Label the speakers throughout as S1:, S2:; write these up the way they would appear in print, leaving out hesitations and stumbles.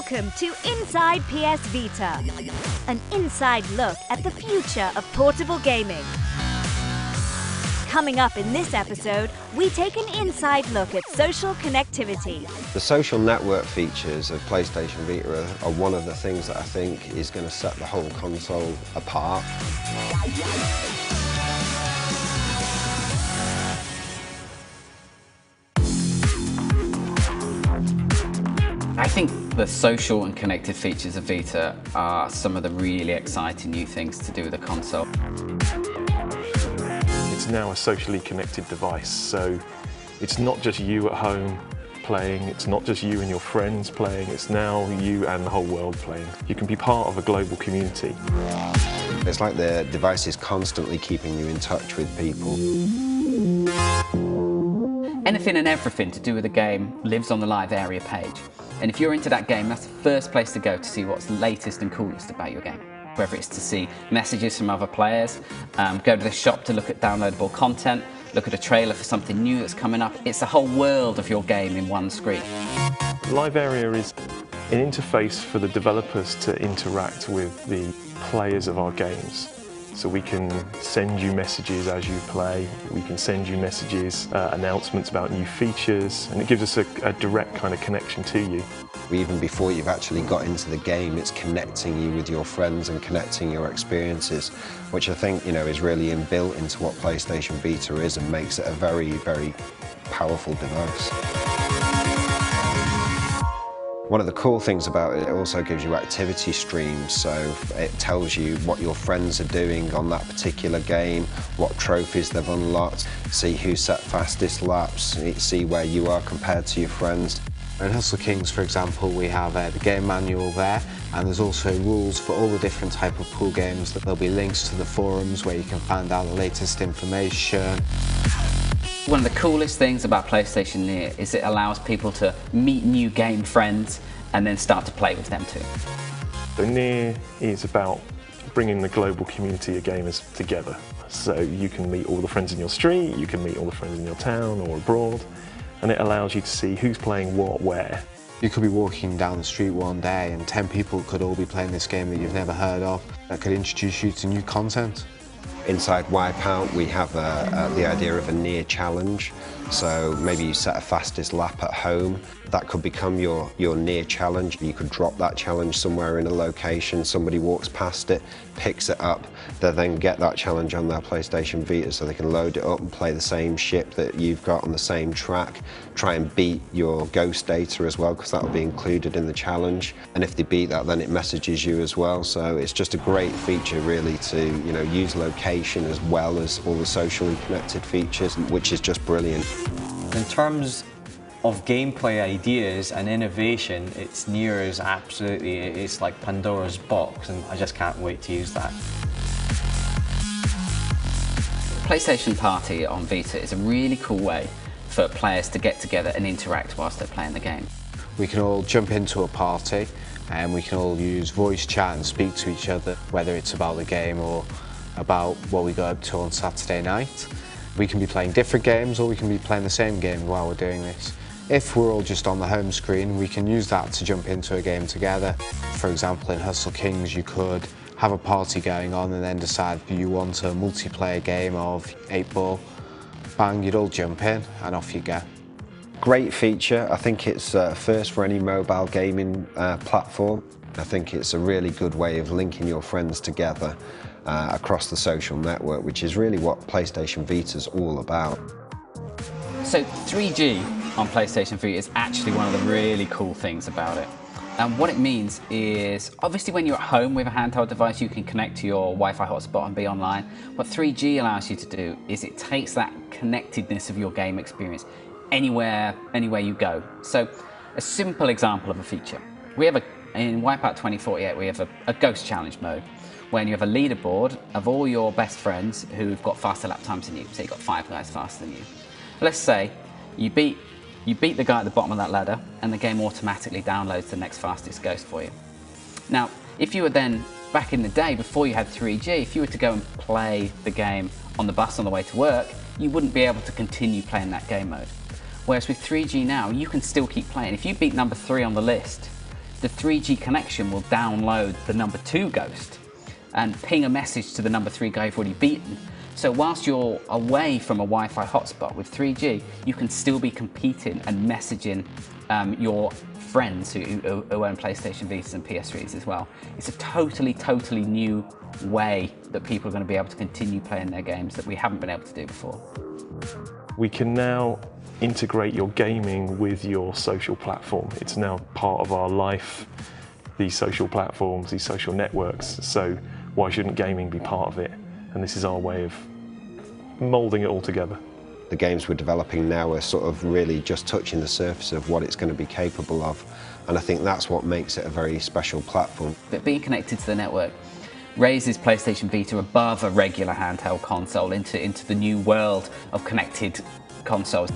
S1: Welcome to Inside PS Vita, an inside look at the future of portable gaming. Coming up in this episode, we take an inside look at social connectivity.
S2: The social network features of PlayStation Vita are one of the things that I think is going to set the whole console apart.
S3: I think the social and connected features of Vita are some of the really exciting new things to do with the console.
S4: It's now a socially connected device, so it's not just you at home playing, it's not just you and your friends playing, it's now you and the whole world playing. You can be part of a global community.
S2: It's like the device is constantly keeping you in touch with people.
S3: Anything and everything to do with the game lives on the live area page. And if you're into that game, that's the first place to go to see what's latest and coolest about your game. Whether it's to see messages from other players, go to the shop to look at downloadable content, look at a trailer for something new that's coming up. It's the whole world of your game in one screen.
S4: Live area is an interface for the developers to interact with the players of our games. So we can send you messages as you play, we can send you messages, announcements about new features, and it gives us a direct kind of connection to you.
S2: Even before you've actually got into the game, it's connecting you with your friends and connecting your experiences, which I think, is really inbuilt into what PlayStation Vita is and makes it a very, very powerful device. One of the cool things about it also gives you activity streams, so it tells you what your friends are doing on that particular game, what trophies they've unlocked, see who set fastest laps, see where you are compared to your friends.
S5: In Hustle Kings, for example, we have the game manual there, and there's also rules for all the different type of pool games. There'll be links to the forums where you can find out the latest information.
S3: One of the coolest things about PlayStation Near is it allows people to meet new game friends and then start to play with them too.
S4: So Near is about bringing the global community of gamers together. So you can meet all the friends in your street, you can meet all the friends in your town or abroad, and it allows you to see who's playing what, where.
S5: You could be walking down the street one day and 10 people could all be playing this game that you've never heard of, that could introduce you to new content.
S2: Inside Wipeout, we have the idea of a near challenge. So maybe you set a fastest lap at home. That could become your near challenge. You could drop that challenge somewhere in a location. Somebody walks past it, picks it up. They then get that challenge on their PlayStation Vita so they can load it up and play the same ship that you've got on the same track. Try and beat your ghost data as well, because that will be included in the challenge. And if they beat that, then it messages you as well. So it's just a great feature really to use location as well as all the socially connected features, which is just brilliant.
S6: In terms of gameplay ideas and innovation, it's Near is absolutely, it's like Pandora's box, and I just can't wait to use that.
S3: PlayStation Party on Vita is a really cool way for players to get together and interact whilst they're playing the game.
S5: We can all jump into a party and we can all use voice chat and speak to each other, whether it's about the game or about what we got up to on Saturday night. We can be playing different games or we can be playing the same game while we're doing this. If we're all just on the home screen, we can use that to jump into a game together. For example, in Hustle Kings, you could have a party going on and then decide you want a multiplayer game of 8-ball. Bang, you'd all jump in and off you go.
S2: Great feature. I think it's first for any mobile gaming platform. I think it's a really good way of linking your friends together across the social network, which is really what PlayStation Vita is all about.
S3: So 3G on PlayStation Vita is actually one of the really cool things about it. And what it means is, obviously when you're at home with a handheld device, you can connect to your Wi-Fi hotspot and be online. What 3G allows you to do is it takes that connectedness of your game experience anywhere you go. So a simple example of a feature. In Wipeout 2048, we have a ghost challenge mode, when you have a leaderboard of all your best friends who've got faster lap times than you. So you've got 5 guys faster than you. Let's say you beat the guy at the bottom of that ladder and the game automatically downloads the next fastest ghost for you. Now, if you were then, back in the day before you had 3G, if you were to go and play the game on the bus on the way to work, you wouldn't be able to continue playing that game mode. Whereas with 3G now, you can still keep playing. If you beat number 3 on the list, the 3G connection will download the number 2 ghost and ping a message to the number 3 guy you've already beaten. So whilst you're away from a Wi-Fi hotspot with 3G, you can still be competing and messaging your friends who own PlayStation Vitas and PS3s as well. It's a totally new way that people are going to be able to continue playing their games that we haven't been able to do before.
S4: We can now integrate your gaming with your social platform. It's now part of our life, these social platforms, these social networks. So why shouldn't gaming be part of it? And this is our way of moulding it all together.
S2: The games we're developing now are sort of really just touching the surface of what it's going to be capable of. And I think that's what makes it a very special platform.
S3: But being connected to the network raises PlayStation Vita above a regular handheld console into the new world of connected consoles.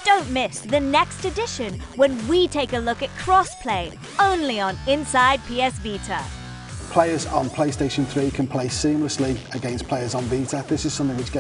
S1: Don't miss the next edition when we take a look at crossplay, only on Inside PS Vita.
S7: Players on PlayStation 3 can play seamlessly against players on Vita. This is something which